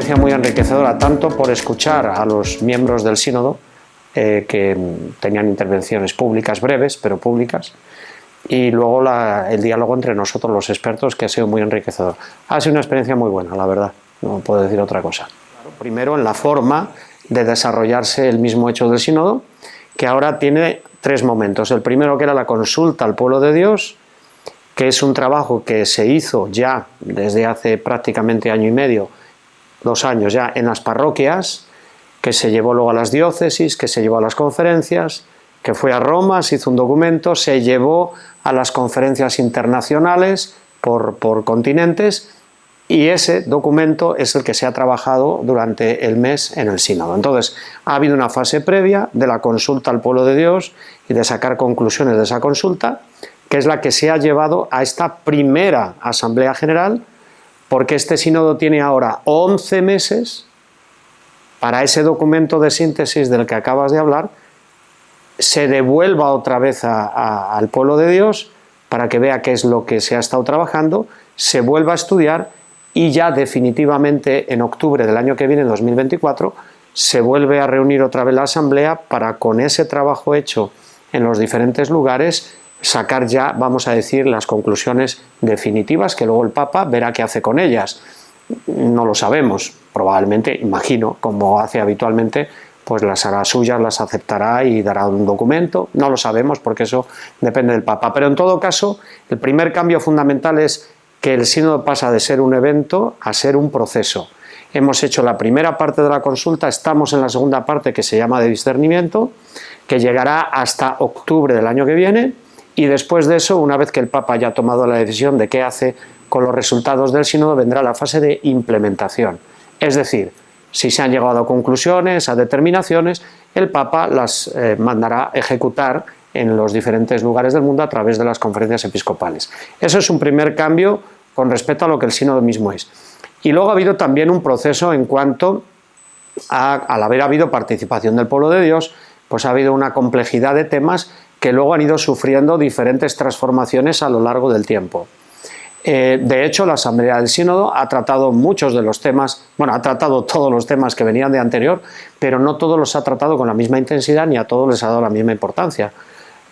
experiencia muy enriquecedora, tanto por escuchar a los miembros del sínodo, que tenían intervenciones públicas, breves, pero públicas, y luego el diálogo entre nosotros, los expertos, que ha sido muy enriquecedor. Ha sido una experiencia muy buena, la verdad, no puedo decir otra cosa. Primero, en la forma de desarrollarse el mismo hecho del sínodo, que ahora tiene tres momentos. El primero, que era la consulta al pueblo de Dios, que es un trabajo que se hizo ya desde hace prácticamente año y medio, 2 años ya, en las parroquias, que se llevó luego a las diócesis, que se llevó a las conferencias, que fue a Roma, se hizo un documento, se llevó a las conferencias internacionales por continentes, y ese documento es el que se ha trabajado durante el mes en el sínodo. Entonces, ha habido una fase previa de la consulta al pueblo de Dios y de sacar conclusiones de esa consulta, que es la que se ha llevado a esta primera Asamblea General, porque este sínodo tiene ahora 11 meses para ese documento de síntesis del que acabas de hablar, se devuelva otra vez al pueblo de Dios para que vea qué es lo que se ha estado trabajando, se vuelva a estudiar y ya definitivamente en octubre del año que viene, 2024, se vuelve a reunir otra vez la Asamblea para, con ese trabajo hecho en los diferentes lugares, sacar ya, vamos a decir, las conclusiones definitivas, que luego el Papa verá qué hace con ellas. No lo sabemos, probablemente, imagino, como hace habitualmente, pues las hará suyas, las aceptará y dará un documento. No lo sabemos porque eso depende del Papa. Pero en todo caso, el primer cambio fundamental es que el sínodo pasa de ser un evento a ser un proceso. Hemos hecho la primera parte de la consulta, estamos en la segunda parte, que se llama de discernimiento, que llegará hasta octubre del año que viene, y después de eso, una vez que el Papa haya tomado la decisión de qué hace con los resultados del sínodo, vendrá la fase de implementación. Es decir, si se han llegado a conclusiones, a determinaciones, el Papa las mandará ejecutar en los diferentes lugares del mundo a través de las conferencias episcopales. Eso es un primer cambio con respecto a lo que el sínodo mismo es. Y luego ha habido también un proceso en cuanto al haber habido participación del pueblo de Dios, pues ha habido una complejidad de temas que luego han ido sufriendo diferentes transformaciones a lo largo del tiempo. De hecho, la Asamblea del Sínodo ha tratado muchos de los temas, bueno, ha tratado todos los temas que venían de anterior, pero no todos los ha tratado con la misma intensidad ni a todos les ha dado la misma importancia.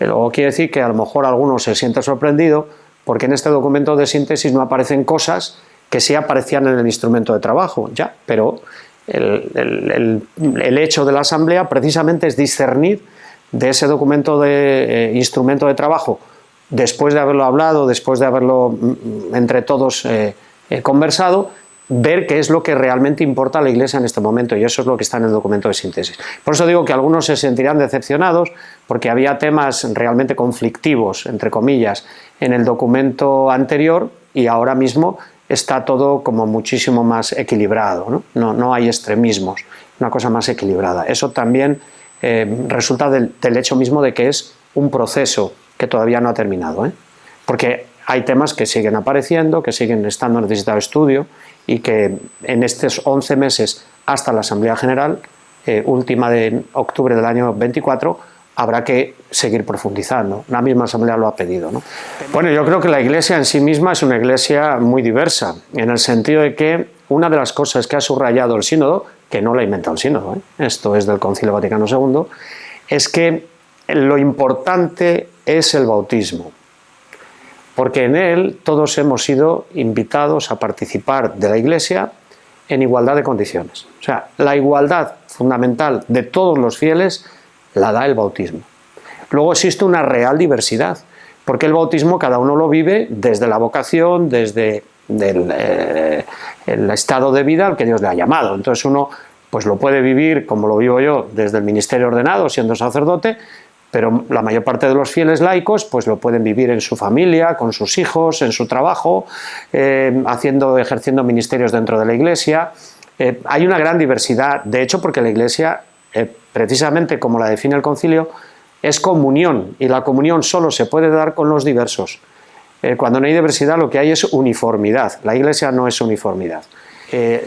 Luego quiere decir que a lo mejor algunos se sienten sorprendidos porque en este documento de síntesis no aparecen cosas que sí aparecían en el instrumento de trabajo, ya, pero el hecho de la Asamblea precisamente es discernir de ese documento de instrumento de trabajo, después de haberlo hablado, después de haberlo entre todos conversado, ver qué es lo que realmente importa a la Iglesia en este momento, y eso es lo que está en el documento de síntesis. Por eso digo que algunos se sentirán decepcionados porque había temas realmente conflictivos, entre comillas, en el documento anterior, y ahora mismo está todo como muchísimo más equilibrado, ¿no? No hay extremismos, una cosa más equilibrada. Eso también resulta del hecho mismo de que es un proceso que todavía no ha terminado, porque hay temas que siguen apareciendo, que siguen estando necesitados de estudio, y que en estos 11 meses hasta la Asamblea General, última de octubre del año 24, habrá que seguir profundizando. La misma Asamblea lo ha pedido, ¿no? Bueno, yo creo que la Iglesia en sí misma es una Iglesia muy diversa, en el sentido de que una de las cosas que ha subrayado el Sínodo, que no la ha inventado el Sínodo, esto es del Concilio Vaticano II, es que lo importante es el bautismo, porque en él todos hemos sido invitados a participar de la Iglesia en igualdad de condiciones. O sea, la igualdad fundamental de todos los fieles la da el bautismo. Luego existe una real diversidad, porque el bautismo cada uno lo vive desde la vocación, desde el estado de vida al que Dios le ha llamado. Entonces uno pues lo puede vivir como lo vivo yo desde el ministerio ordenado, siendo sacerdote, pero la mayor parte de los fieles laicos pues lo pueden vivir en su familia, con sus hijos, en su trabajo, ejerciendo ministerios dentro de la Iglesia. Hay una gran diversidad, de hecho, porque la Iglesia, precisamente como la define el Concilio, es comunión, y la comunión solo se puede dar con los diversos. Cuando no hay diversidad, lo que hay es uniformidad. La Iglesia no es uniformidad.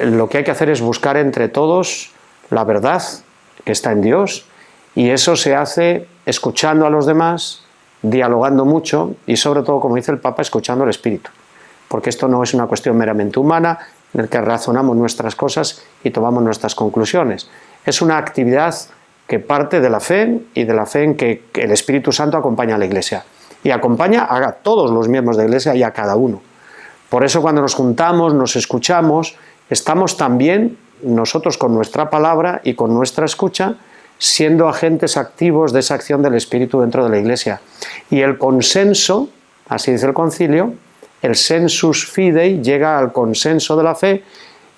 Lo que hay que hacer es buscar entre todos la verdad que está en Dios, y eso se hace escuchando a los demás, dialogando mucho y sobre todo, como dice el Papa, escuchando al Espíritu, porque esto no es una cuestión meramente humana, en el que razonamos nuestras cosas y tomamos nuestras conclusiones. Es una actividad que parte de la fe y de la fe en que el Espíritu Santo acompaña a la Iglesia. Y acompaña a todos los miembros de la Iglesia y a cada uno. Por eso cuando nos juntamos, nos escuchamos, estamos también nosotros con nuestra palabra y con nuestra escucha siendo agentes activos de esa acción del Espíritu dentro de la Iglesia. Y el consenso, así dice el concilio, el sensus fidei llega al consenso de la fe,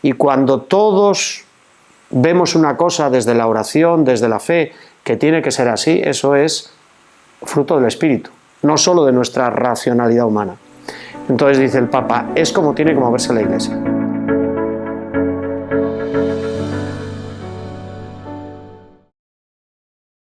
y cuando todos vemos una cosa desde la oración, desde la fe, que tiene que ser así, eso es fruto del Espíritu, no solo de nuestra racionalidad humana. Entonces dice el Papa, es como tiene que moverse la Iglesia.